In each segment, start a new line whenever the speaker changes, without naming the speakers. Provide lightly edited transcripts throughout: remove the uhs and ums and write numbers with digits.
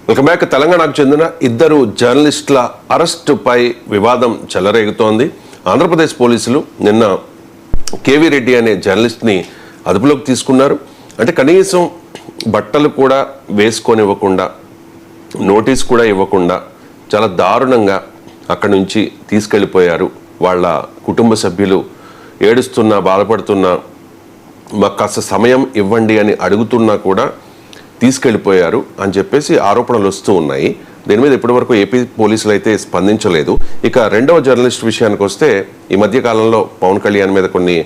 Welcome back. తెలంగాణకు చెందిన ఇద్దరు జర్నలిస్టుల అరెస్టుపై వివాదం చెలరేగుతోంది. ఆంధ్రప్రదేశ్ పోలీసులు నిన్న కేవీ రెడ్డి అనే జర్నలిస్ట్ని అదుపులోకి తీసుకున్నారు. అంటే కనీసం బట్టలు కూడా వేసుకొనివ్వకుండా, నోటీస్ కూడా ఇవ్వకుండా చాలా దారుణంగా అక్కడి నుంచి తీసుకెళ్ళిపోయారు. వాళ్ళ కుటుంబ సభ్యులు ఏడుస్తున్నా, బాధపడుతున్నా, మాకు కాస్త సమయం ఇవ్వండి అని అడుగుతున్నా కూడా తీసుకెళ్ళిపోయారు అని చెప్పేసి ఆరోపణలు వస్తూ ఉన్నాయి. దీని మీద ఇప్పటివరకు ఏపీ పోలీసులు అయితే స్పందించలేదు. ఇక రెండవ జర్నలిస్ట్ విషయానికి వస్తే, ఈ మధ్య కాలంలో పవన్ కళ్యాణ్ మీద కొన్ని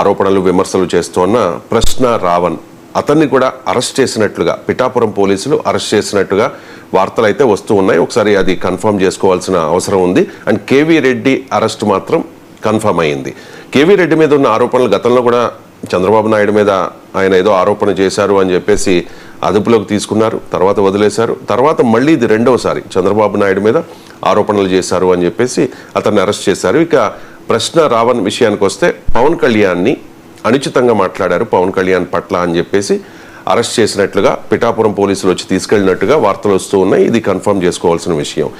ఆరోపణలు, విమర్శలు చేస్తున్న ప్రశ్న రావణ్, అతన్ని కూడా అరెస్ట్ చేసినట్లుగా పిఠాపురం పోలీసులు అరెస్ట్ చేసినట్టుగా వార్తలు అయితే వస్తూ ఉన్నాయి. ఒకసారి అది కన్ఫర్మ్ చేసుకోవాల్సిన అవసరం ఉంది. అండ్ కేవీ రెడ్డి అరెస్ట్ మాత్రం కన్ఫర్మ్ అయింది. కేవీ రెడ్డి మీద ఉన్న ఆరోపణలు గతంలో కూడా చంద్రబాబు నాయుడు మీద ఆయన ఏదో ఆరోపణ చేశారు అని చెప్పేసి అదుపులోకి తీసుకున్నారు, తర్వాత వదిలేశారు. తర్వాత మళ్ళీ ఇది రెండవసారి చంద్రబాబు నాయుడు మీద ఆరోపణలు చేశారు అని చెప్పేసి అతన్ని అరెస్ట్ చేశారు. ఇక ప్రశ్న రావణ్ విషయానికి వస్తే, పవన్ కళ్యాణ్ని అనుచితంగా మాట్లాడారు పవన్ కళ్యాణ్ పట్ల అని చెప్పేసి అరెస్ట్ చేసినట్లుగా పిఠాపురం పోలీసులు వచ్చి తీసుకెళ్ళినట్టుగా వార్తలు వస్తూ ఉన్నాయి. ఇది కన్ఫర్మ్ చేసుకోవాల్సిన విషయం.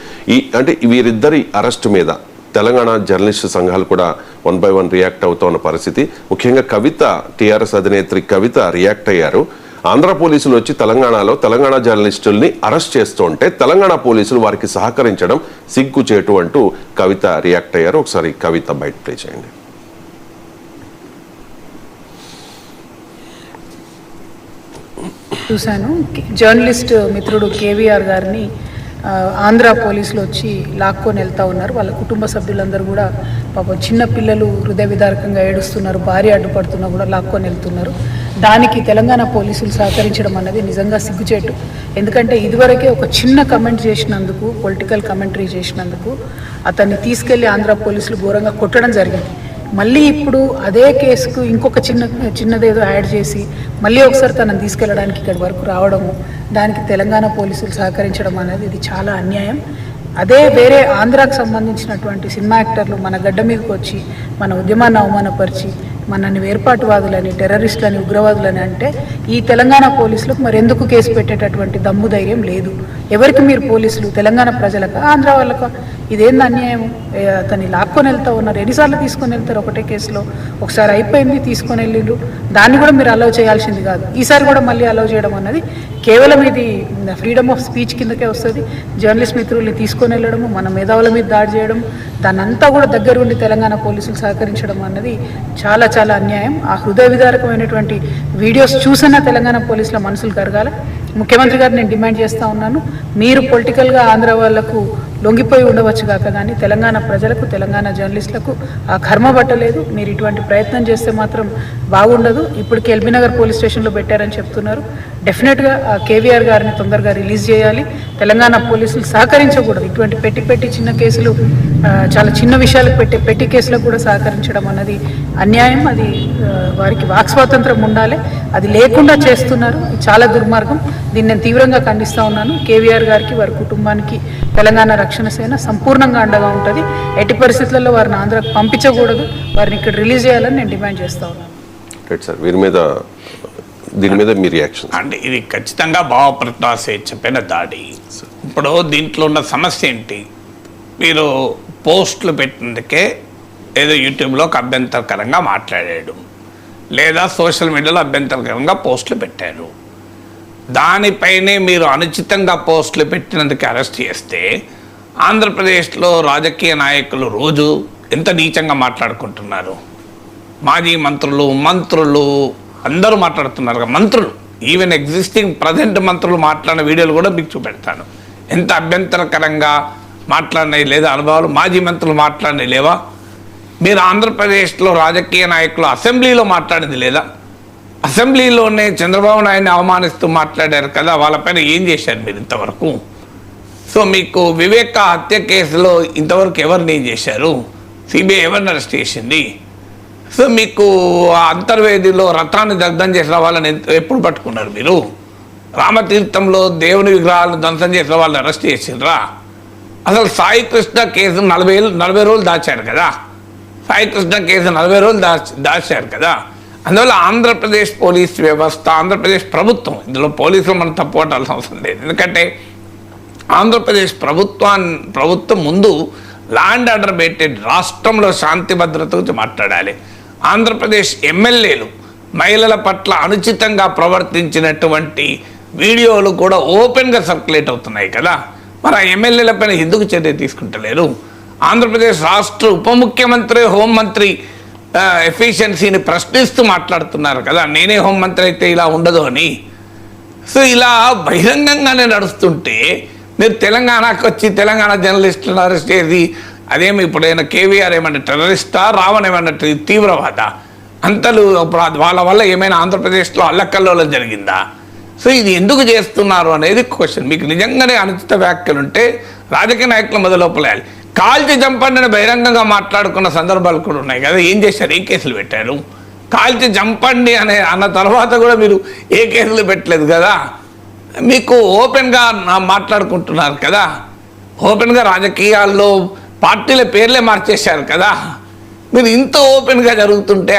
అంటే వీరిద్దరి అరెస్ట్ మీద తెలంగాణ జర్నలిస్టు సంఘాలు కూడా 1 by 1 రియాక్ట్ అవుతున్న పరిస్థితి. ముఖ్యంగా కవిత, టీఆర్ఎస్ అధినేత్రి కవిత రియాక్ట్ అయ్యారు. ఆంధ్ర పోలీసులు వచ్చి తెలంగాణలో తెలంగాణ జర్నలిస్టుల్ని అరెస్ట్ చేస్తుంటే తెలంగాణ పోలీసులు వారికి సహకరించడం సిగ్గుచేటు అంటూ కవిత రియాక్ట్ అయ్యారు. ఒకసారి కవిత బయట ప్లే చేయండి.
చూశాను. జర్నలిస్ట్ మిత్రుడు కేవీఆర్ గారిని ఆంధ్ర పోలీసులు వచ్చి లాక్కొని వెళ్తూ ఉన్నారు. వాళ్ళ కుటుంబ సభ్యులందరూ కూడా పాపం చిన్న పిల్లలు హృదయ విదారకంగా ఏడుస్తున్నారు, భార్య అడ్డుపడుతున్నా కూడా లాక్కొని వెళ్తున్నారు. దానికి తెలంగాణ పోలీసులు సహకరించడం అన్నది నిజంగా సిగ్గుచేటు. ఎందుకంటే ఇదివరకే ఒక చిన్న కమెంట్ చేసినందుకు, పొలిటికల్ కమెంటరీ చేసినందుకు అతన్ని తీసుకెళ్లి ఆంధ్ర పోలీసులు ఘోరంగా కొట్టడం జరిగింది. మళ్ళీ ఇప్పుడు అదే కేసుకు ఇంకొక చిన్నదేదో యాడ్ చేసి మళ్ళీ ఒకసారి తనని తీసుకెళ్ళడానికి ఇక్కడి వరకు రావడము, దానికి తెలంగాణ పోలీసులు సహకరించడం అనేది ఇది చాలా అన్యాయం. అదే వేరే ఆంధ్రాకు సంబంధించినటువంటి సినిమా యాక్టర్లు మన గడ్డ మీదకి వచ్చి మన ఉద్యమాన్ని అవమానపరిచి మనల్ని వేర్పాటువాదులని, టెర్రరిస్టులని, ఉగ్రవాదులని అంటే ఈ తెలంగాణ పోలీసులకు మరి ఎందుకు కేసు పెట్టేటటువంటి దమ్ము ధైర్యం లేదు? ఎవరికి మీరు పోలీసులు? తెలంగాణ ప్రజలకు, ఆంధ్ర వాళ్ళకు? ఇదేంది అన్యాయం? అతన్ని లాక్కొని వెళ్తూ ఉన్నారు. ఎన్నిసార్లు తీసుకొని వెళ్తారు ఒకటే కేసులో? ఒకసారి అయిపోయింది, తీసుకొని వెళ్ళిండ్రు. దాన్ని కూడా మీరు అలౌ చేయాల్సింది కాదు. ఈసారి కూడా మళ్ళీ అలౌ చేయడం అన్నది కేవలం ఇది ఫ్రీడమ్ ఆఫ్ స్పీచ్ కిందకే వస్తుంది. జర్నలిస్ట్ మిత్రుల్ని తీసుకొని వెళ్ళడము, మన మేధావుల మీద దాడి చేయడం, దాన్నంతా కూడా దగ్గర ఉండి తెలంగాణ పోలీసులు సహకరించడం అన్నది చాలా చాలా అన్యాయం. ఆ హృదయ విదారకమైనటువంటి వీడియోస్ చూసినా తెలంగాణ పోలీసుల మనసులు కరగాల. ముఖ్యమంత్రి గారు నేను డిమాండ్ చేస్తూ ఉన్నాను, మీరు పొలిటికల్గా ఆంధ్ర వాళ్లకు లొంగిపోయి ఉండవచ్చు కాక కానీ తెలంగాణ ప్రజలకు, తెలంగాణ జర్నలిస్టులకు ఆ కర్మ పట్టలేదు. మీరు ఇటువంటి ప్రయత్నం చేస్తే మాత్రం బాగుండదు. ఇప్పటికి ఎల్బీనగర్ పోలీస్ స్టేషన్లో పెట్టారని చెప్తున్నారు. డెఫినెట్గా ఆ కేవీఆర్ గారిని తొందరగా రిలీజ్ చేయాలి. తెలంగాణ పోలీసులు సహకరించకూడదు. ఇటువంటి పెట్టి చిన్న కేసులు, చాలా చిన్న విషయాలకు పెట్టి కేసులకు కూడా సహకరించడం అన్నది అన్యాయం. అది వారికి వాక్ స్వాతంత్రం ఉండాలి, అది లేకుండా చేస్తున్నారు. ఇది చాలా దుర్మార్గం. దీన్ని నేను తీవ్రంగా ఖండిస్తూ ఉన్నాను. కేవీఆర్ గారికి, వారి కుటుంబానికి తెలంగాణ రక్షణ సేన సంపూర్ణంగా అండగా ఉంటుంది. ఎట్టి పరిస్థితుల్లో వారిని ఆంధ్రాకు పంపించకూడదు, వారిని ఇక్కడ రిలీజ్ చేయాలని నేను డిమాండ్ చేస్తూ ఉన్నాను.
సార్, దీని మీద మీ రియాక్షన్?
అంటే ఇది ఖచ్చితంగా భావప్రకాశ్ చెప్పిన దాడి. ఇప్పుడు దీంట్లో ఉన్న సమస్య ఏంటి? మీరు పోస్టులు పెట్టినందుకే ఏదో యూట్యూబ్లో అభ్యంతరకరంగా మాట్లాడాడు, లేదా సోషల్ మీడియాలో అభ్యంతరకరంగా పోస్టులు పెట్టారు. దానిపైనే మీరు అనుచితంగా పోస్టులు పెట్టినందుకు అరెస్ట్ చేస్తే, ఆంధ్రప్రదేశ్లో రాజకీయ నాయకులు రోజు ఎంత నీచంగా మాట్లాడుకుంటున్నారు. మాజీ మంత్రులు అందరూ మాట్లాడుతున్నారు. మంత్రులు, ఈవెన్ ఎగ్జిస్టింగ్ ప్రజెంట్ మంత్రులు మాట్లాడిన వీడియోలు కూడా మీకు చూపెడతాను. ఎంత అభ్యంతరకరంగా మాట్లాడినవి లేదా అనుభవాలు మాజీ మంత్రులు మాట్లాడినవి లేవా? మీరు ఆంధ్రప్రదేశ్లో రాజకీయ నాయకులు అసెంబ్లీలో మాట్లాడింది లేదా? అసెంబ్లీలోనే చంద్రబాబు నాయుడిని అవమానిస్తూ మాట్లాడారు కదా, వాళ్ళపైన ఏం చేశారు మీరు ఇంతవరకు? సో మీకు వివేక హత్య కేసులో ఇంతవరకు ఎవరిని ఏం చేశారు? సిబిఐ ఎవరిని అరెస్ట్ చేసింది? సో మీకు అంతర్వేదిలో రథాన్ని దగ్ధం చేసిన వాళ్ళని ఎప్పుడు పట్టుకున్నారు మీరు? రామతీర్థంలో దేవుని విగ్రహాలను ధ్వంసం చేసిన వాళ్ళని అరెస్ట్ చేసిండ్రా? అసలు సాయి కృష్ణ కేసు 40 రోజులు దాచారు కదా. సాయి కృష్ణ కేసు 40 రోజులు దాచారు కదా. అందువల్ల ఆంధ్రప్రదేశ్ పోలీస్ వ్యవస్థ, ఆంధ్రప్రదేశ్ ప్రభుత్వం, ఇందులో పోలీసులు మనం తప్పు పట్టాల్సిన అవసరం లేదు. ఎందుకంటే ఆంధ్రప్రదేశ్ ప్రభుత్వం ముందు ల్యాండ్ ఆర్డర్ పెట్టే రాష్ట్రంలో శాంతి భద్రత గురించి మాట్లాడాలి. ఆంధ్రప్రదేశ్ ఎమ్మెల్యేలు మహిళల పట్ల అనుచితంగా ప్రవర్తించినటువంటి వీడియోలు కూడా ఓపెన్గా సర్క్యులేట్ అవుతున్నాయి కదా. మరి ఆ ఎమ్మెల్యేల పైన ఎందుకు చర్య తీసుకుంటలేరు? ఆంధ్రప్రదేశ్ రాష్ట్ర ఉప ముఖ్యమంత్రి హోంమంత్రి ఎఫిషియన్సీని ప్రశ్నిస్తూ మాట్లాడుతున్నారు కదా, నేనే హోంమంత్రి అయితే ఇలా ఉండదు అని. సో ఇలా బహిరంగంగానే నడుస్తుంటే మీరు తెలంగాణకు వచ్చి తెలంగాణ జర్నలిస్టులను అరెస్ట్ చేసి అదేమి ఇప్పుడైనా కేవీఆర్ ఏమన్నా టెర్రరిస్టా, రావణ్ ఏమన్నా తీవ్రవాద అంతలు వాళ్ళ వల్ల ఏమైనా ఆంధ్రప్రదేశ్లో అల్లకల్లోలం జరిగిందా? సో ఇది ఎందుకు చేస్తున్నారు అనేది క్వశ్చన్. మీకు నిజంగానే అనుచిత వ్యాఖ్యలు ఉంటే రాజకీయ నాయకులు మొదలుపలేయాలి. కాల్చి చంపండి బహిరంగంగా మాట్లాడుకున్న సందర్భాలు కూడా ఉన్నాయి కదా. ఏం చేశారు? ఏ కేసులు పెట్టారు? కాల్చి చంపండి అన్న తర్వాత కూడా మీరు ఏ కేసులు పెట్టలేదు కదా. మీకు ఓపెన్గా మాట్లాడుకుంటున్నారు కదా. ఓపెన్గా రాజకీయాల్లో పార్టీల పేర్లే మార్చేశారు కదా. మీరు ఇంత ఓపెన్గా జరుగుతుంటే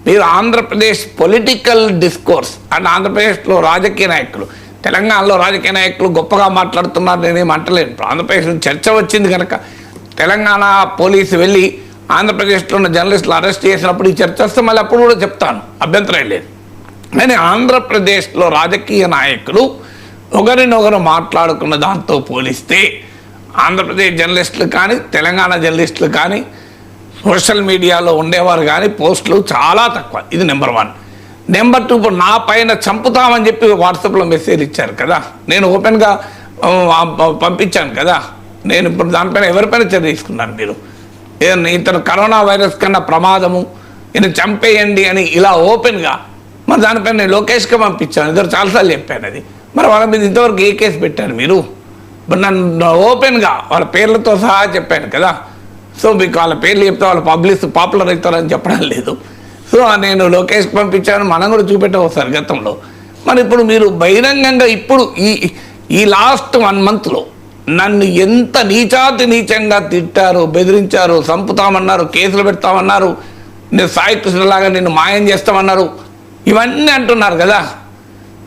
మీరు ఆంధ్రప్రదేశ్ పొలిటికల్ డిస్కోర్స్ అండ్ ఆంధ్రప్రదేశ్లో రాజకీయ నాయకులు, తెలంగాణలో రాజకీయ నాయకులు గొప్పగా మాట్లాడుతున్నారు, నేనేం అంటలేను. చర్చ వచ్చింది కనుక తెలంగాణ పోలీసు వెళ్ళి ఆంధ్రప్రదేశ్లో ఉన్న జర్నలిస్టులు అరెస్ట్ చేసినప్పుడు ఈ చర్చ వస్తే మళ్ళీ అప్పుడు కూడా చెప్తాను, అభ్యంతరం లేదు. కానీ ఆంధ్రప్రదేశ్లో రాజకీయ నాయకులు ఒకరినొకరు మాట్లాడుకున్న దాంతో పోలిస్తే ఆంధ్రప్రదేశ్ జర్నలిస్టులు కానీ తెలంగాణ జర్నలిస్టులు కానీ సోషల్ మీడియాలో ఉండేవారు కానీ పోస్టులు చాలా తక్కువ. ఇది నెంబర్ 1. నెంబర్ 2, ఇప్పుడు నా పైన చంపుతామని చెప్పి వాట్సాప్లో మెసేజ్ ఇచ్చారు కదా, నేను ఓపెన్గా పంపించాను కదా. నేను ఇప్పుడు దానిపైన ఎవరిపైన చర్య తీసుకున్నాను? మీరు ఇతను కరోనా వైరస్ కన్నా ప్రమాదము, ఈయన చంపేయండి అని ఇలా ఓపెన్గా, మరి దానిపైన నేను లోకేష్గా పంపించాను, ఇద్దరు చాలాసార్లు చెప్పాను అది. మరి వాళ్ళ మీద ఇంతవరకు ఏ కేసు పెట్టారు మీరు? ఇప్పుడు నన్ను ఓపెన్గా వాళ్ళ పేర్లతో సహా చెప్పాను కదా. సో మీకు వాళ్ళ పేర్లు చెప్తే వాళ్ళు పాపులర్ అవుతారని చెప్పడం లేదు. సో నేను లోకేష్కి పంపించాను, మనం కూడా చూపెట్టవస్తారు గతంలో. మరి ఇప్పుడు మీరు బహిరంగంగా ఇప్పుడు ఈ లాస్ట్ 1 monthలో నన్ను ఎంత నీచంగా తిట్టారు, బెదిరించారు, చంపుతామన్నారు, కేసులు పెడతామన్నారు, నేను సాయి కృష్ణలాగా నిన్ను మాయం చేస్తామన్నారు, ఇవన్నీ అంటున్నారు కదా.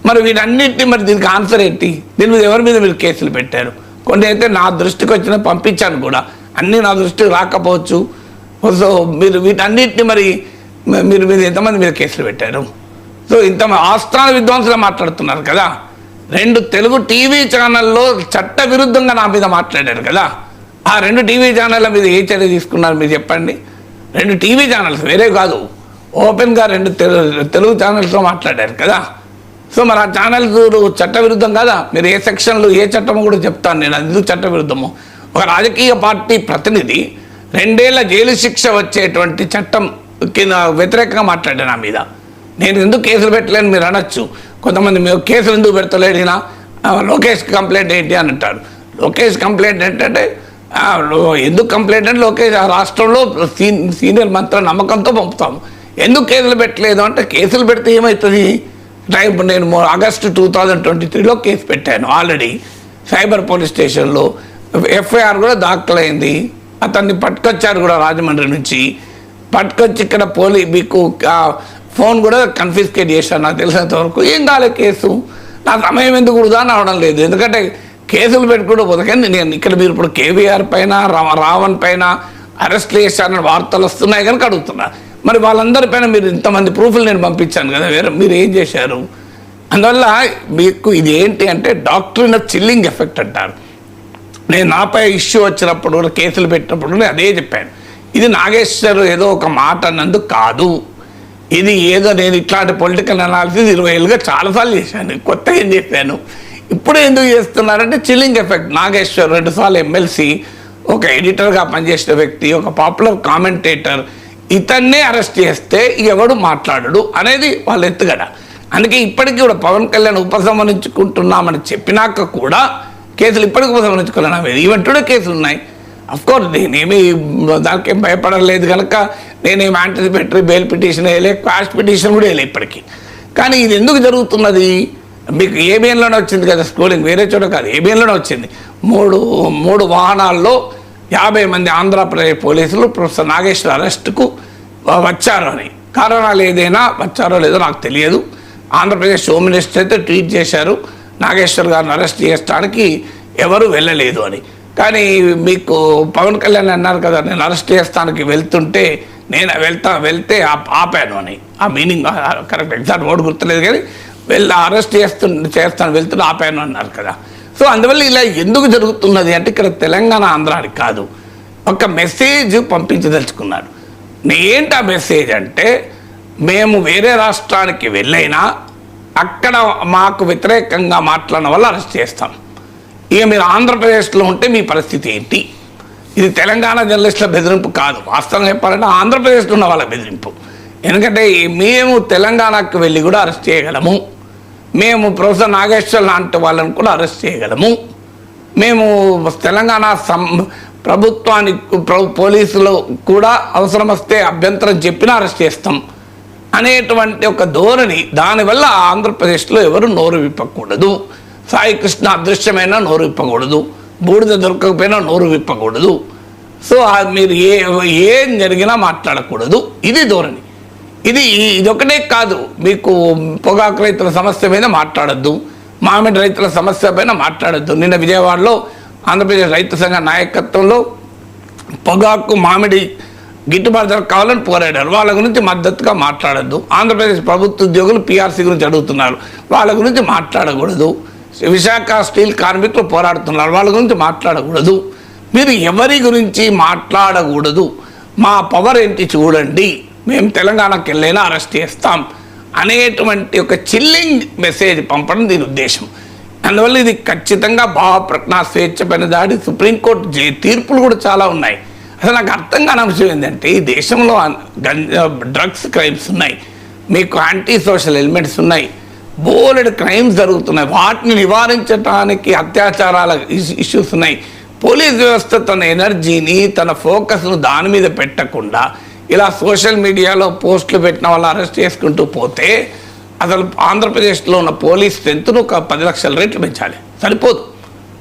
మరి వీటన్నిటిని మరి దీనికి ఆన్సర్ ఏంటి? దీని మీద ఎవరి మీద మీరు కేసులు పెట్టారు? కొన్ని అయితే నా దృష్టికి వచ్చిన పంపించాను కూడా, అన్నీ నా దృష్టికి రాకపోవచ్చు. సో మీరు వీటన్నిటిని మరి మీరు ఎంతమంది మీద కేసులు పెట్టారు? సో ఇంత ఆస్థాన విద్వాంసులు మాట్లాడుతున్నారు కదా. 2 తెలుగు టీవీ ఛానల్లో చట్ట విరుద్ధంగా నా మీద మాట్లాడారు కదా. ఆ 2 టీవీ ఛానళ్ళ మీద ఏ చర్య తీసుకున్నారు మీరు చెప్పండి? 2 టీవీ ఛానల్స్, వేరే కాదు, ఓపెన్గా 2 తెలుగు ఛానల్స్లో మాట్లాడారు కదా. సో మరి ఆ ఛానల్స్ చట్ట విరుద్ధం కదా. మీరు ఏ సెక్షన్లు ఏ చట్టమో కూడా చెప్తాను నేను, అది ఎందుకు చట్ట విరుద్ధమో. ఒక రాజకీయ పార్టీ ప్రతినిధి 2 ఏళ్ల జైలు శిక్ష వచ్చేటువంటి చట్టం కింద వ్యతిరేకంగా మాట్లాడాను నా మీద. నేను ఎందుకు కేసులు పెట్టలేను మీరు అనొచ్చు. కొంతమంది మేము కేసులు ఎందుకు పెడతలేడినా, లోకేష్ కంప్లైంట్ ఏంటి అని అంటారు. లోకేష్ కంప్లైంట్ ఏంటంటే ఎందుకు కంప్లైంట్ అంటే లోకేష్ ఆ రాష్ట్రంలో సీనియర్ మంత్రుల నమ్మకంతో పంపుతాము. ఎందుకు కేసులు పెట్టలేదు అంటే, కేసులు పెడితే ఏమవుతుంది? ఇప్పుడు నేను ఆగస్టు 2023లో కేసు పెట్టాను ఆల్రెడీ సైబర్ పోలీస్ స్టేషన్లో. ఎఫ్ఐఆర్ కూడా దాఖలైంది. అతన్ని పట్టుకొచ్చారు కూడా రాజమండ్రి నుంచి. పట్టుకొచ్చి ఇక్కడ మీకు ఫోన్ కూడా కన్ఫిస్కేట్ చేశాను నాకు తెలిసినంత వరకు. ఏం కాలే కేసు. నా సమయం ఎందుకు వృధా అవడం లేదు, ఎందుకంటే కేసులు పెట్టుకుంటూ పోతాను నేను. ఇక్కడ మీరు ఇప్పుడు కేవీఆర్ పైన రావణ్ పైన అరెస్ట్ చేశారని వార్తలు వస్తున్నాయి కనుక అడుగుతున్నా. మరి వాళ్ళందరిపైన మీరు ఇంతమంది ప్రూఫ్లు నేను పంపించాను కదా, మీరు ఏం చేశారు? అందువల్ల మీకు ఇది ఏంటి అంటే డాక్టరీన్ ఆఫ్ చిల్లింగ్ ఎఫెక్ట్ అంటారు. నేను నాపై ఇష్యూ వచ్చినప్పుడు కూడా కేసులు పెట్టినప్పుడు కూడా అదే చెప్పాను. ఇది నాగేశ్వర్ ఏదో ఒక మాట అన్నందుకు కాదు, ఇది ఏదో నేను ఇట్లాంటి పొలిటికల్ అనాలిసిస్ 20 ఏళ్ళుగా చాలాసార్లు చేశాను, కొత్తగా ఏం చెప్పాను. ఇప్పుడు ఎందుకు చేస్తున్నారంటే చిల్లింగ్ ఎఫెక్ట్. నాగేశ్వర్ 2 సార్లు ఎమ్మెల్సీ, ఒక ఎడిటర్గా పనిచేసిన వ్యక్తి, ఒక పాపులర్ కామెంటేటర్, ఇతన్నే అరెస్ట్ చేస్తే ఎవడు మాట్లాడడు అనేది వాళ్ళ ఎత్తుగడ. అందుకే ఇప్పటికీ కూడా పవన్ కళ్యాణ్ ఉపసంహరించుకుంటున్నామని చెప్పినాక కూడా కేసులు ఇప్పటికీ ఉపసంహరించుకోలేనా? ఈవెన్ టుడే కేసులు ఉన్నాయి. అఫ్కోర్స్ నేనేమి దానికేం భయపడలేదు కనుక నేనేమి యాంటిసిపేటరీ బెయిల్ పిటిషన్ వేయలే, క్వాష్ పిటిషన్ కూడా వేయలే ఇప్పటికీ. కానీ ఇది ఎందుకు జరుగుతున్నది? మీకు ఏబిఎన్లోనే వచ్చింది కదా స్క్రోలింగ్, వేరే చోట కాదు, ఏబిఎన్లోనే వచ్చింది. మూడు వాహనాల్లో 50 మంది ఆంధ్రప్రదేశ్ పోలీసులు ప్రొఫెసర్ నాగేశ్వర్ అరెస్టుకు వచ్చారు అని. కారణాలు ఏదైనా వచ్చారో లేదో నాకు తెలియదు. ఆంధ్రప్రదేశ్ హోమ్ మినిస్టర్ అయితే ట్వీట్ చేశారు నాగేశ్వర్ గారిని అరెస్ట్ చేయడానికి ఎవరు వెళ్ళలేదు అని. కానీ మీకు పవన్ కళ్యాణ్ అన్నారు కదా, నేను అరెస్ట్ చేస్తానికి వెళ్తుంటే నేను వెళ్తే ఆపాను అని. ఆ మీనింగ్ కరెక్ట్ ఎగ్జాక్ట్ వర్డ్ గుర్తులేదు, కానీ అరెస్ట్ చేస్తాను వెళ్తుంటే ఆపాను అన్నారు కదా. సో అందువల్ల ఇలా ఎందుకు జరుగుతున్నది అంటే ఇక్కడ తెలంగాణ ఆంధ్రాని కాదు, ఒక మెసేజ్ పంపించదలుచుకున్నాడు. ఏంటి ఆ మెసేజ్ అంటే, మేము వేరే రాష్ట్రానికి వెళ్ళైనా అక్కడ మాకు వ్యతిరేకంగా మాట్లాడడం వల్ల అరెస్ట్ చేస్తాం. ఇక మీరు ఆంధ్రప్రదేశ్లో ఉంటే మీ పరిస్థితి ఏంటి? ఇది తెలంగాణ జర్నలిస్టుల బెదిరింపు కాదు, వాస్తవంగా చెప్పాలంటే ఆంధ్రప్రదేశ్లో ఉన్న వాళ్ళ బెదిరింపు. ఎందుకంటే మేము తెలంగాణకు వెళ్ళి కూడా అరెస్ట్ చేయగలము, మేము ప్రొఫెసర్ నాగేశ్వర్ లాంటి వాళ్ళని కూడా అరెస్ట్ చేయగలము, మేము తెలంగాణ ప్రభుత్వానికి పోలీసులు కూడా అవసరం వస్తే అభ్యంతరం చెప్పినా అరెస్ట్ చేస్తాం అనేటువంటి ఒక ధోరణి. దానివల్ల ఆంధ్రప్రదేశ్లో ఎవరు నోరు విప్పకూడదు, సాయి కృష్ణ అదృశ్యమైనా నోరు విప్పకూడదు, బూడిద దొరకకపోయినా నోరు విప్పకూడదు. సో మీరు ఏం జరిగినా మాట్లాడకూడదు, ఇది ధోరణి. ఇదొకటే కాదు, మీకు పొగాకు రైతుల సమస్య మీద మాట్లాడద్దు, మామిడి రైతుల సమస్య పైన మాట్లాడద్దు. నిన్న విజయవాడలో ఆంధ్రప్రదేశ్ రైతు సంఘ నాయకత్వంలో పొగాకు మామిడి గిట్టుబాటు ధర కావాలని పోరాడారు, వాళ్ళ గురించి మద్దతుగా మాట్లాడద్దు. ఆంధ్రప్రదేశ్ ప్రభుత్వ ఉద్యోగులు పీఆర్సీ గురించి అడుగుతున్నారు, వాళ్ళ గురించి మాట్లాడకూడదు. విశాఖ స్టీల్ కార్మికులు పోరాడుతున్నారు, వాళ్ళ గురించి మాట్లాడకూడదు. మీరు ఎవరి గురించి మాట్లాడకూడదు, మా పవర్ ఏంటి చూడండి, మేము తెలంగాణకి వెళ్ళైనా అరెస్ట్ చేస్తాం అనేటువంటి ఒక చిల్లింగ్ మెసేజ్ పంపడం దీని ఉద్దేశం. అందువల్ల ఇది ఖచ్చితంగా భావ ప్రకటన స్వేచ్ఛ పైన దాడి. సుప్రీంకోర్టు తీర్పులు కూడా చాలా ఉన్నాయి. అసలు నాకు అర్థం కాని అంశం ఏంటంటే, ఈ దేశంలో డ్రగ్స్ క్రైమ్స్ ఉన్నాయి, మీకు యాంటీ సోషల్ ఎలిమెంట్స్ ఉన్నాయి, బోలెడు క్రైమ్స్ జరుగుతున్నాయి, వాటిని నివారించడానికి అత్యాచారాల ఇష్యూస్ ఉన్నాయి. పోలీస్ వ్యవస్థ తన ఎనర్జీని తన ఫోకస్ను దాని మీద పెట్టకుండా ఇలా సోషల్ మీడియాలో పోస్టులు పెట్టిన వాళ్ళు అరెస్ట్ చేసుకుంటూ పోతే అసలు ఆంధ్రప్రదేశ్లో ఉన్న పోలీస్ స్ట్రెంత్ను ఒక 10 లక్షల రేట్లు పెంచాలి, సరిపోదు.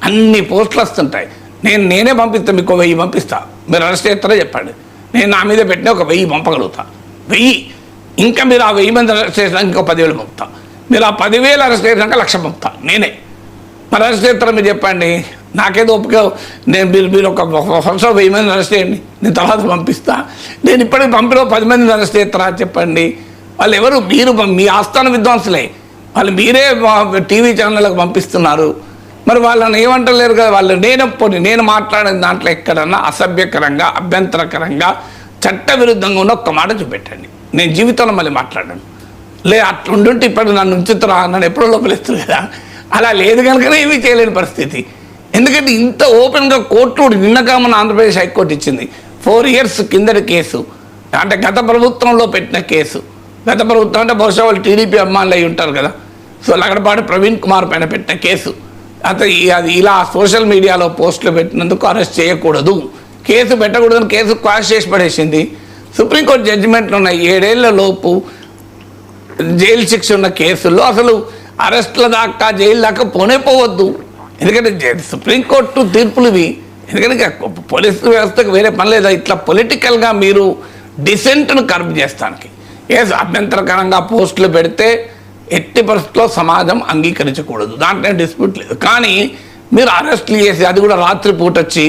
అన్ని పోస్టులు వస్తుంటాయి. నేనే పంపిస్తాను, మీకు 1000 పంపిస్తా, మీరు అరెస్ట్ చేస్తారో చెప్పండి. నేను నా మీద పెట్టిన ఒక 1000 పంపగలుగుతా, 1000. ఇంకా మీరు ఆ 1000 మంది అరెస్ట్ చేసినాక ఇంకో 10,000 పంపుతా, మీరు ఆ 10,000 అరెస్ట్ చేసినాక 1,00,000 పంపుతా నేనే. మరి అరెస్ట్ చేస్తారో మీరు చెప్పండి, నాకేదో ఒప్పుకో. మీరు ఒక సంవత్సరం 1000 మందిని అరెస్ట్ చేయండి, నేను తర్వాత పంపిస్తా. నేను ఇప్పటికి పంపిన 10 మందిని అరెస్ట్ చేస్తారా చెప్పండి. వాళ్ళు ఎవరు? మీరు మీ ఆస్థాన విద్వాంసులే, వాళ్ళు మీరే టీవీ ఛానళ్ళకు పంపిస్తున్నారు. మరి వాళ్ళని ఏమంటలేరు కదా. వాళ్ళు నేను మాట్లాడిన దాంట్లో ఎక్కడన్నా అసభ్యకరంగా అభ్యంతరకరంగా చట్ట విరుద్ధంగా ఉన్న ఒక్క మాట చూపెట్టండి, నేను జీవితంలో మళ్ళీ మాట్లాడాను. అట్లుంటుంటే ఇప్పుడు నన్ను ఉంచుతారా, నన్ను ఎప్పుడో లోపలిస్తారు కదా. అలా లేదు కనుకనే ఏమీ చేయలేని పరిస్థితి. ఎందుకంటే ఇంత ఓపెన్గా కోర్టు నిన్నగా మన ఆంధ్రప్రదేశ్ హైకోర్టు ఇచ్చింది 4 years కిందటి కేసు, అంటే గత ప్రభుత్వంలో పెట్టిన కేసు. గత ప్రభుత్వం అంటే బహుశా వాళ్ళు టీడీపీ అమ్మాయిలు అయి ఉంటారు కదా. సో లగడపాటి ప్రవీణ్ కుమార్ పైన పెట్టిన కేసు. అది ఇలా సోషల్ మీడియాలో పోస్టులు పెట్టినందుకు అరెస్ట్ చేయకూడదు, కేసు పెట్టకూడదని కేసు క్వాష్ చేసి పడేసింది. సుప్రీంకోర్టు జడ్జిమెంట్లు ఉన్నాయి, 7 ఏళ్ల లోపు జైలు శిక్ష ఉన్న కేసుల్లో అసలు అరెస్టుల దాకా జైలు దాకా పోవద్దు. ఎందుకంటే సుప్రీంకోర్టు తీర్పులు ఇవి. ఎందుకంటే పోలీసు వ్యవస్థకు వేరే పని లేదా, ఇట్లా పొలిటికల్గా మీరు డిసెంట్ను కర్బ్ చేస్తానికి అభ్యంతరకరంగా పోస్టులు పెడితే ఎట్టి పరిస్థితుల్లో సమాజం అంగీకరించకూడదు, దాంట్లో డిస్ప్యూట్ లేదు. కానీ మీరు అరెస్టులు చేసి అది కూడా రాత్రిపూట వచ్చి,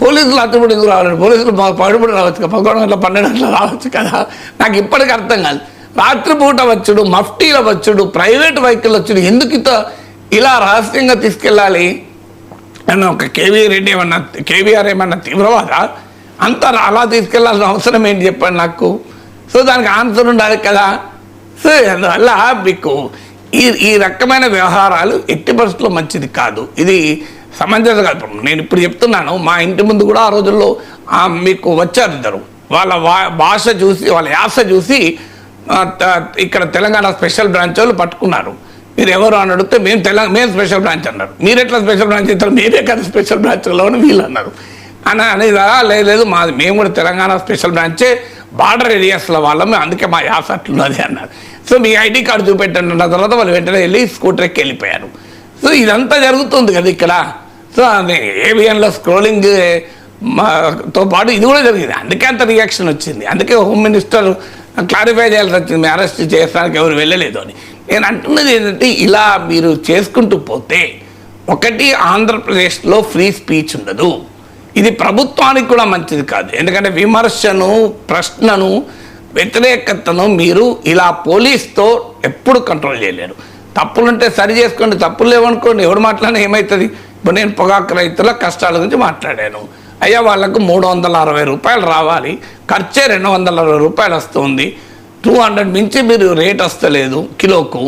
పోలీసులు రాత్రిపూట ఎందుకు రావాలి? పోలీసులు పడుపూట రావచ్చు కదా, 11 గంటల 12 గంటలు రావచ్చు కదా. నాకు ఇప్పటికీ అర్థం కాదు, రాత్రిపూట వచ్చుడు, మఫ్టీలో వచ్చుడు, ప్రైవేట్ వెహికల్ వచ్చుడు, ఎందుకు ఇలా రహస్యంగా తీసుకెళ్ళాలి అని. ఒక కేవీఆర్ ఏమన్నా తీవ్రవాద అంత అలా తీసుకెళ్లాల్సిన అవసరం ఏంటి చెప్పండి నాకు. సో దానికి ఆన్సర్ ఉండాలి కదా. సో అందువల్ల మీకు ఈ రకమైన వ్యవహారాలు ఎట్టి పరిస్థితుల్లో మంచిది కాదు, ఇది సమంజసం కాదు. నేను ఇప్పుడు చెప్తున్నాను, మా ఇంటి ముందు కూడా ఆ రోజుల్లో మీకు వచ్చారు ఇద్దరు, వాళ్ళ భాష చూసి వాళ్ళ యాస చూసి ఇక్కడ తెలంగాణ స్పెషల్ బ్రాంచ్ వాళ్ళు పట్టుకున్నారు. మీరు ఎవరు అని అడిగితే మేము స్పెషల్ బ్రాంచ్ అన్నారు. మీరు ఎట్లా స్పెషల్ బ్రాంచ్ ఇస్తారు? మీరే కదా స్పెషల్ బ్రాంచ్లో వీళ్ళు అన్నారు. అనేది లేదు మాది, మేము కూడా తెలంగాణ స్పెషల్ బ్రాంచే, బార్డర్ ఏరియాస్లో వాళ్ళం, అందుకే మా యాస అట్లున్నది అన్నారు. సో మీ ఐడి కార్డు చూపెట్టండి అన్న తర్వాత వాళ్ళు వెంటనే వెళ్ళి స్కూటర్ ఎక్కి వెళ్ళిపోయారు. సో ఇదంతా జరుగుతుంది కదా ఇక్కడ. సో ఏవిఎన్లో స్క్రోలింగ్ తో పాటు ఇది కూడా జరిగింది, అందుకే అంత రియాక్షన్ వచ్చింది. అందుకే హోమ్ మినిస్టర్ క్లారిఫై చేయాల్సి వచ్చింది, అరెస్ట్ చేయడానికి ఎవరు వెళ్ళలేదు అని. నేను అంటున్నది ఏంటంటే, ఇలా మీరు చేసుకుంటూ పోతే ఒకటి, ఆంధ్రప్రదేశ్లో ఫ్రీ స్పీచ్ ఉండదు. ఇది ప్రభుత్వానికి కూడా మంచిది కాదు. ఎందుకంటే విమర్శను, ప్రశ్నను, వ్యతిరేకతను మీరు ఇలా పోలీస్తో ఎప్పుడు కంట్రోల్ చేయలేరు. తప్పులుంటే సరి చేసుకోండి, తప్పులు లేవనుకోండి, ఎవడు మాట్లాడినా ఏమవుతుంది? ఇప్పుడు నేను పొగాకు రైతుల కష్టాల గురించి మాట్లాడాను. అయ్యా వాళ్ళకు 360 రూపాయలు రావాలి, ఖర్చే 260 రూపాయలు వస్తుంది. 200 మించి మీరు రేట్ వస్తలేదు, కిలోకు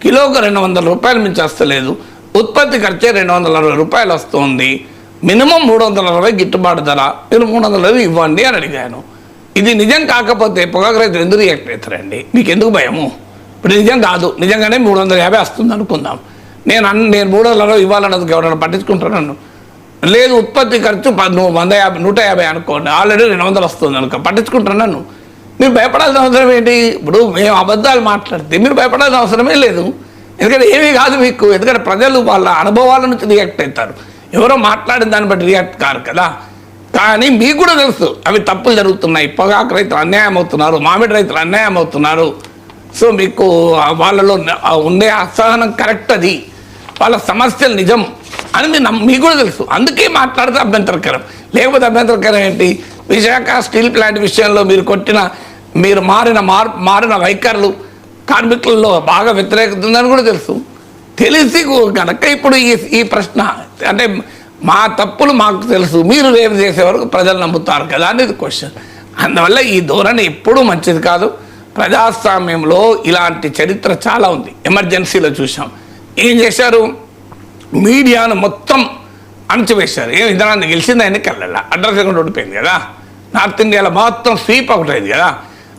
200 రూపాయలు మించి వస్తలేదు. ఉత్పత్తి ఖర్చే 260 రూపాయలు వస్తుంది. మినిమం 360 గిట్టుబాటు ధర, మీరు 360 ఇవ్వండి అని అడిగాను. ఇది నిజం కాకపోతే పొగాకు రైతులు ఎందుకు రియాక్ట్ అవుతారండి? మీకు ఎందుకు భయము? ఇప్పుడు నిజం కాదు, నిజంగానే 350 వస్తుంది అనుకుందాం. నేను 360 ఇవ్వాలన్నది ఎవరైనా పట్టించుకుంటాను? లేదు, ఉత్పత్తి ఖర్చు 150, 150 అనుకోండి, ఆల్రెడీ 200 వస్తుంది అనుకో, పట్టించుకుంటాను నన్ను. మీరు భయపడాల్సిన అవసరం ఏంటి? ఇప్పుడు మేము అబద్ధాలు మాట్లాడితే మీరు భయపడాల్సిన అవసరమే లేదు. ఎందుకంటే ఏమీ కాదు మీకు. ఎందుకంటే ప్రజలు వాళ్ళ అనుభవాల నుంచి రియాక్ట్ అవుతారు, ఎవరో మాట్లాడిన దాన్ని బట్టి రియాక్ట్ కారు కదా. కానీ మీకు కూడా తెలుసు అవి తప్పులు జరుగుతున్నాయి, పొగాకు రైతులు అన్యాయం అవుతున్నారు, మామిడి రైతులు అన్యాయం అవుతున్నారు. సో మీకు వాళ్ళలో ఉండే అసహనం కరెక్ట్, అది వాళ్ళ సమస్యలు నిజం అని మీకు కూడా తెలుసు. అందుకే మాట్లాడితే అభ్యంతరకరం. లేకపోతే అభ్యంతరకరం ఏంటి? విశాఖ స్టీల్ ప్లాంట్ విషయంలో మీరు మారిన వైఖరులు కార్మికుల్లో బాగా వ్యతిరేకత ఉందని కూడా తెలుసు. తెలిసి కనుక ఇప్పుడు ఈ ప్రశ్న అంటే మా తప్పులు మాకు తెలుసు, మీరు రేపు చేసే వరకు ప్రజలు నమ్ముతారు కదా అనేది క్వశ్చన్. అందువల్ల ఈ ధోరణి ఎప్పుడూ మంచిది కాదు. ప్రజాస్వామ్యంలో ఇలాంటి చరిత్ర చాలా ఉంది. ఎమర్జెన్సీలో చూసాం. ఏం చేశారు? మీడియాను మొత్తం అణచివేశారు. ఇందిరాగాంధీ గెలిచింది ఎన్నికలలో, అడ్రస్ కూడా ఓడిపోయింది కదా. నార్త్ ఇండియాలో మొత్తం స్వీప్ అవుట్ అయింది కదా.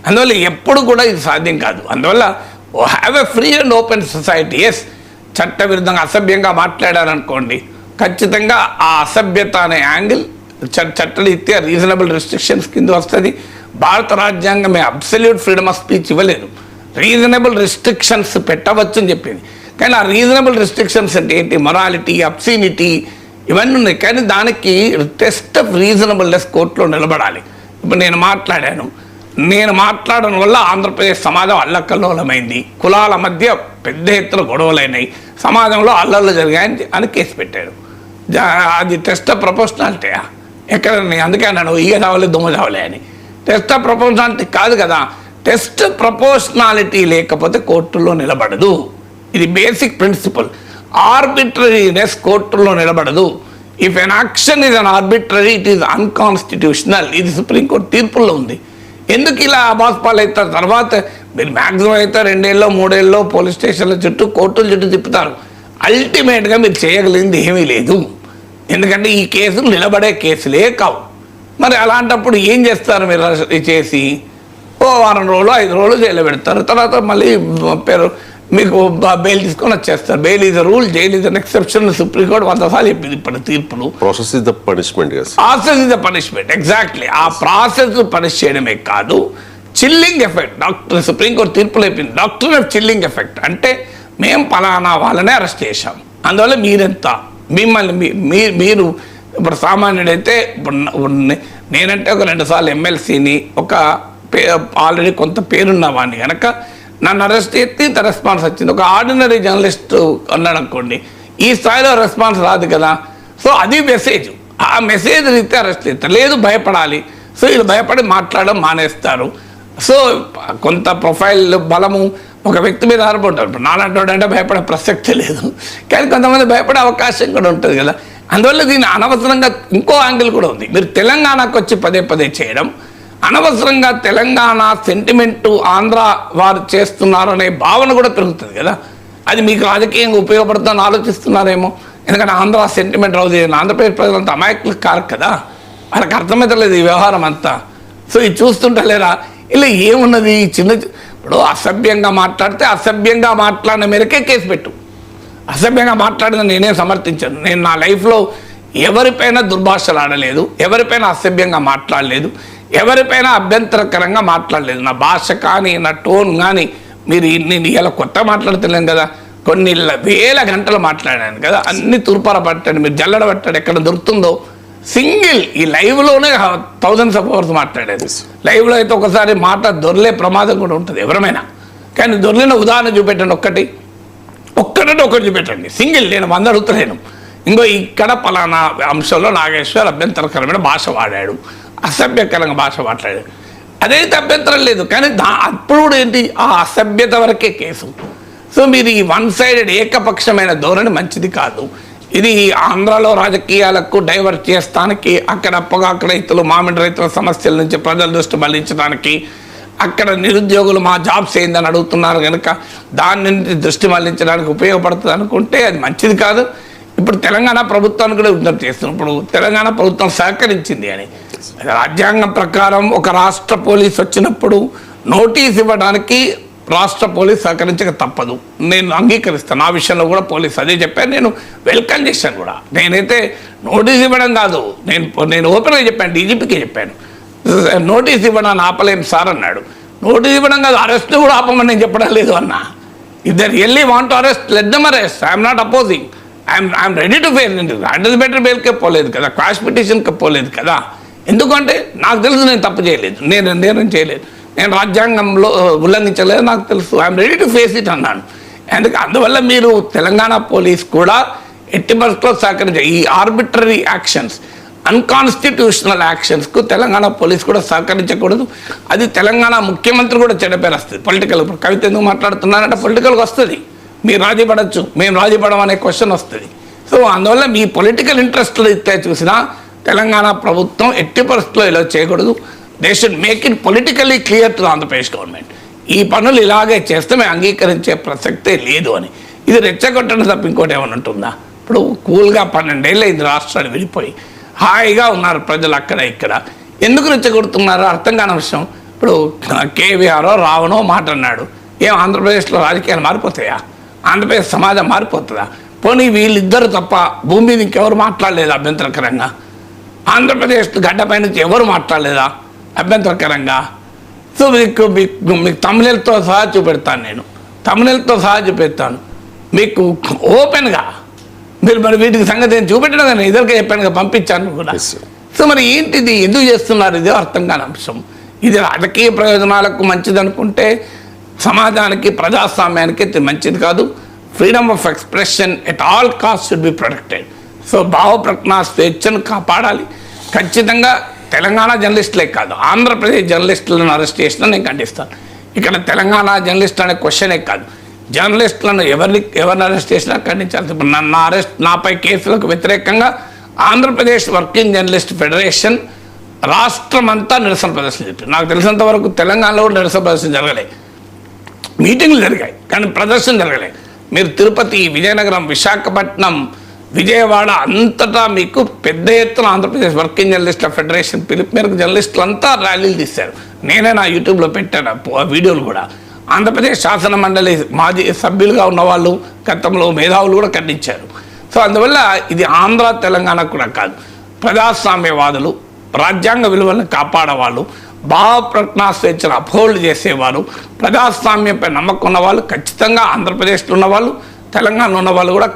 అందువల్ల ఎప్పుడు కూడా ఇది సాధ్యం కాదు. అందువల్ల have a free and open society. Yes, చట్టవిరుద్ధంగా అసభ్యంగా మాట్లాడారనుకోండి, ఖచ్చితంగా ఆ అసభ్యత అనే యాంగిల్ చట్టరీత్యా రీజనబుల్ రెస్ట్రిక్షన్స్ కింద వస్తుంది. భారత రాజ్యాంగం అబ్సల్యూట్ ఫ్రీడమ్ ఆఫ్ స్పీచ్ ఇవ్వలేదు, రీజనబుల్ రెస్ట్రిక్షన్స్ పెట్టవచ్చు అని చెప్పింది. కానీ ఆ రీజనబుల్ రెస్ట్రిక్షన్స్ అంటే ఏంటి? మొరాలిటీ, అబ్సీనిటీ ఇవన్నీ ఉన్నాయి. కానీ దానికి టెస్ట్ ఆఫ్ రీజనబుల్నెస్ కోర్టులో నిలబడాలి. ఇప్పుడు నేను మాట్లాడడం వల్ల ఆంధ్రప్రదేశ్ సమాజం అల్లకల్లోలమైంది, కులాల మధ్య పెద్ద ఎత్తున గొడవలైనాయి, సమాజంలో అల్లర్లు జరిగాయని అని కేసు పెట్టాడు. అది టెస్ట్ ఆఫ్ ప్రపోర్షనాలిటీ ఎక్కడ? అందుకే అన్నాను ఈగ చావలే దొంగ చావలే అని. టెస్ట్ ఆఫ్ ప్రపోర్షనాలిటీ కాదు కదా. టెస్ట్ ప్రపోర్షనాలిటీ లేకపోతే కోర్టులో నిలబడదు. ఇది బేసిక్ ప్రిన్సిపల్. ఆర్బిట్రరీనెస్ కోర్టులో నిలబడదు. If an action is an arbitrary, it is unconstitutional. ఇది సుప్రీంకోర్టు తీర్పుల్లో ఉంది. ఎందుకు ఇలా అబాస్పాలు అవుతారు? తర్వాత మీరు మ్యాక్సిమం అయితే 2 ఏళ్ళలో 3 ఏళ్ళలో పోలీస్ స్టేషన్ల చుట్టూ, కోర్టుల చుట్టూ తిప్పుతారు. అల్టిమేట్గా మీరు చేయగలిగింది ఏమీ లేదు. ఎందుకంటే ఈ కేసులు నిలబడే కేసులే కావు. మరి అలాంటప్పుడు ఏం చేస్తారు మీరు చేసి? ఓ 1 వారం రోజులు 5 రోజులు జైలు పెడతారు, తర్వాత మళ్ళీ మీకు బెయిల్ తీసుకొని వచ్చేస్తారు. Bail is a rule, jail is an exception. Supreme court 100 సార్లు చెప్పింది ఇప్పుడు తీర్పులు.
Process is the punishment.
Process is the punishment, exactly. ఆ ప్రాసెస్ పనిష్ చేయడమే కాదు, చిల్లింగ్ ఎఫెక్ట్. సుప్రీంకోర్టు తీర్పులు చెప్పింది, డాక్టర్ ఆఫ్ చిల్లింగ్ ఎఫెక్ట్. అంటే మేము పలానా వాళ్ళనే అరెస్ట్ చేశాం, అందువల్ల మీరెంత, మిమ్మల్ని మీరు ఇప్పుడు సామాన్యుడైతే ఇప్పుడు నేనంటే ఒక 2 సార్లు ఎమ్మెల్సీని, ఒక ఆల్రెడీ కొంత పేరున్న వాడిని కనుక నన్ను అరెస్ట్ చేస్తే ఇంత రెస్పాన్స్ వచ్చింది. ఒక ఆర్డినరీ జర్నలిస్ట్ అన్నాడు అనుకోండి, ఈ స్థాయిలో రెస్పాన్స్ రాదు కదా. సో అది మెసేజ్. ఆ మెసేజ్ రీతే అరెస్ట్ చేస్తారు. లేదు, భయపడాలి. సో వీళ్ళు భయపడి మాట్లాడడం మానేస్తారు. సో కొంత ప్రొఫైల్ బలము ఒక వ్యక్తి మీద ఆధారపడతారు. ఇప్పుడు నాలంటోడు అంటే భయపడే ప్రసక్తి లేదు, కానీ కొంతమంది భయపడే అవకాశం కూడా ఉంటుంది కదా. అందువల్ల దీన్ని అనవసరంగా ఇంకో యాంగిల్ కూడా ఉంది. మీరు తెలంగాణకు వచ్చి పదే చేయడం, అనవసరంగా తెలంగాణ సెంటిమెంటు ఆంధ్ర వారు చేస్తున్నారు అనే భావన కూడా పెరుగుతుంది కదా. అది మీకు రాజకీయంగా ఉపయోగపడుతుందని ఆలోచిస్తున్నారేమో. ఎందుకంటే ఆంధ్ర సెంటిమెంట్ రాదు. ఆంధ్రప్రదేశ్ ప్రజలంతా అమాయకులు కారు కదా, వాళ్ళకి అర్థమవుతలేదు ఈ వ్యవహారం అంతా. సో ఇది చూస్తుంటలేరా ఇలా ఏమున్నది? ఇప్పుడు అసభ్యంగా మాట్లాడితే అసభ్యంగా మాట్లాడిన మేరకే కేసు పెట్టు. అసభ్యంగా మాట్లాడిన నేనే సమర్థించాను. నేను నా లైఫ్లో ఎవరిపైన దుర్భాషలు ఆడలేదు, ఎవరిపైన అసభ్యంగా మాట్లాడలేదు, ఎవరిపైన అభ్యంతరకరంగా మాట్లాడలేదు. నా భాష కానీ నా టోన్ కానీ మీరు నేను ఇలా కొత్త మాట్లాడుతున్నాను కదా, కొన్ని వేల గంటలు మాట్లాడాను కదా, అన్ని తుర్పార పట్టండి, మీరు జల్లడ పట్టాడు ఎక్కడ దొరుకుతుందో. సింగిల్ ఈ లైవ్లోనే 1000s of hours మాట్లాడేది. లైవ్లో అయితే ఒకసారి మాట దొర్లే ప్రమాదం కూడా ఉంటుంది ఎవరమైనా. కానీ దొర్లిన ఉదాహరణ చూపెట్టండి, ఒక్కటి చూపెట్టండి సింగిల్. నేను 100 అడుగుతలేను. ఇంకో ఇక్కడ పలానా అంశంలో నాగేశ్వర్ అభ్యంతరకరమైన భాష వాడాడు, అసభ్యకరంగా భాష మాట్లాడాడు, అదైతే అభ్యంతరం లేదు. కానీ అప్పుడు కూడా ఏంటి, ఆ అసభ్యత వరకే కేసు. సో మీరు ఈ వన్ సైడెడ్ ఏకపక్షమైన ధోరణి మంచిది కాదు. ఇది ఆంధ్రాలో రాజకీయాలకు డైవర్ట్ చేస్తానికి, అక్కడ పొగాకు రైతులు, మామిడి రైతుల సమస్యల నుంచి ప్రజల దృష్టి మళ్లించడానికి, అక్కడ నిరుద్యోగులు మా జాబ్స్ ఏందని అడుగుతున్నారు కనుక దాని నుంచి దృష్టి మళ్లించడానికి ఉపయోగపడుతుంది అనుకుంటే అది మంచిది కాదు. ఇప్పుడు తెలంగాణ ప్రభుత్వాన్ని కూడా విజ్ఞప్తి చేస్తున్నాం. ఇప్పుడు తెలంగాణ ప్రభుత్వం సహకరించింది అని, రాజ్యాంగం ప్రకారం ఒక రాష్ట్ర పోలీస్ వచ్చినప్పుడు నోటీస్ ఇవ్వడానికి రాష్ట్ర పోలీస్ సహకరించక తప్పదు. నేను అంగీకరిస్తాను. ఆ విషయంలో కూడా పోలీస్ అదే చెప్పాను, నేను వెల్కమ్ చేశాను కూడా. నేనైతే నోటీస్ ఇవ్వడం కాదు, నేను ఓపెన్గా చెప్పాను, డీజీపీకి చెప్పాను, నోటీస్ ఇవ్వడానికి ఆపలేం సార్ అన్నాడు. నోటీస్ ఇవ్వడం కాదు, అరెస్ట్ కూడా ఆపమని నేను చెప్పడం లేదు అన్నా. If they really want to arrest, let them arrest. I'm not opposing, I'm ready to fail. అండర్ బెటర్ బెయిల్కే పోలేదు కదా, క్వాష్ పిటిషన్కి పోలేదు కదా. ఎందుకంటే నాకు తెలుసు నేను తప్పు చేయలేదు, నేరం చేయలేదు, నేను రాజ్యాంగంలో ఉల్లంఘించలేదు, నాకు తెలుసు. I'm ready to face it అన్నాను. అందువల్ల మీరు తెలంగాణ పోలీస్ కూడా ఎట్టి పరిస్థితుల్లో సహకరించారు. ఈ ఆర్బిటరీ యాక్షన్స్, అన్కాన్స్టిట్యూషనల్ యాక్షన్స్కు తెలంగాణ పోలీస్ కూడా సహకరించకూడదు. అది తెలంగాణ ముఖ్యమంత్రి కూడా చెడ్డపేరు వస్తుంది పొలిటికల్. ఇప్పుడు కవిత ఎందుకు మాట్లాడుతున్నారంటే పొలిటికల్గా వస్తుంది, మీరు రాజీ పడవచ్చు, మేము రాజీ పడడం అనే క్వశ్చన్ వస్తుంది. సో అందువల్ల మీ పొలిటికల్ ఇంట్రెస్ట్లు ఇస్తే చూసినా తెలంగాణ ప్రభుత్వం ఎట్టి పరిస్థితుల్లో ఇలా చేయకూడదు. They should make it politically clear to Andhra Pradesh government. ఈ పనులు ఇలాగే చేస్తే మేము అంగీకరించే ప్రసక్తే లేదు అని. ఇది రెచ్చగొట్టడం తప్ప ఇంకోటి ఏమైనా ఉంటుందా? ఇప్పుడు కూల్గా 12 ఏళ్ళు అయింది రాష్ట్రాలు విడిపోయి, హాయిగా ఉన్నారు ప్రజలు అక్కడ ఇక్కడ. ఎందుకు రెచ్చగొడుతున్నారో అర్థం కాని విషయం. ఇప్పుడు కేవీఆరో రావణో మాట అన్నాడు, ఏం ఆంధ్రప్రదేశ్లో రాజకీయాలు మారిపోతాయా? ఆంధ్రప్రదేశ్ సమాజం మారిపోతుందా? పోనీ వీళ్ళిద్దరు తప్ప భూమి మీద ఇంకెవరు మాట్లాడలేదా అభ్యంతరకరంగా? ఆంధ్రప్రదేశ్ గడ్డపై నుంచి ఎవరు మాట్లాడలేదా అభ్యంతరకరంగా? సో మీకు తమిళతో సహా చూపెడతాను, నేను తమిళతో సహా చూపెడతాను మీకు ఓపెన్గా. మీరు మరి వీటికి సంగతి నేను చూపెట్టడం కానీ ఇద్దరికే చెప్పాను, పంపించాను కూడా. సో మరి ఏంటిది, ఎందుకు చేస్తున్నారు? ఇది అర్థం కాని అంశం. ఇది రాజకీయ ప్రయోజనాలకు మంచిది అనుకుంటే సమాజానికి, ప్రజాస్వామ్యానికి ఇది మంచిది కాదు. Freedom of expression at all cost should be protected. So భావ ప్రకటన స్వేచ్ఛను కాపాడాలి. ఖచ్చితంగా తెలంగాణ జర్నలిస్టులే కాదు, ఆంధ్రప్రదేశ్ జర్నలిస్టులను అరెస్ట్ చేసినా నేను ఖండిస్తాను. ఇక్కడ తెలంగాణ జర్నలిస్ట్ అనే క్వశ్చనే కాదు, జర్నలిస్టులను ఎవరిని అరెస్ట్ చేసినా ఖండించాల్సి. ఇప్పుడు నాపై కేసులకు వ్యతిరేకంగా ఆంధ్రప్రదేశ్ వర్కింగ్ జర్నలిస్ట్ ఫెడరేషన్ రాష్ట్రమంతా నిరసన ప్రదర్శన చెప్పారు. నాకు తెలిసినంత వరకు తెలంగాణలో కూడా నిరసన ప్రదర్శన జరగలేదు, మీటింగ్లు జరిగాయి కానీ ప్రదర్శన జరగలేదు. మీరు తిరుపతి, విజయనగరం, విశాఖపట్నం, విజయవాడ అంతటా మీకు పెద్ద ఎత్తున ఆంధ్రప్రదేశ్ వర్కింగ్ జర్నలిస్టుల ఫెడరేషన్ పిలుపు మేరకు జర్నలిస్టులు అంతా ర్యాలీలు తీశారు. నేనే నా యూట్యూబ్లో పెట్టాను వీడియోలు కూడా. ఆంధ్రప్రదేశ్ శాసన మండలి మాజీ సభ్యులుగా ఉన్నవాళ్ళు, గతంలో మేధావులు కూడా ఖండించారు. సో అందువల్ల ఇది ఆంధ్ర తెలంగాణ కూడా కాదు, ప్రజాస్వామ్యవాదులు, రాజ్యాంగ విలువలను కాపాడేవాళ్ళు, భావ ప్రకటన స్వేచ్ఛను అప్హోల్డ్ చేసేవారు, ప్రజాస్వామ్యంపై నమ్మకం ఉన్నవాళ్ళు ఖచ్చితంగా ఆంధ్రప్రదేశ్లో ఉన్నవాళ్ళు, తెలంగాణలో ఉన్నవాళ్ళు కూడా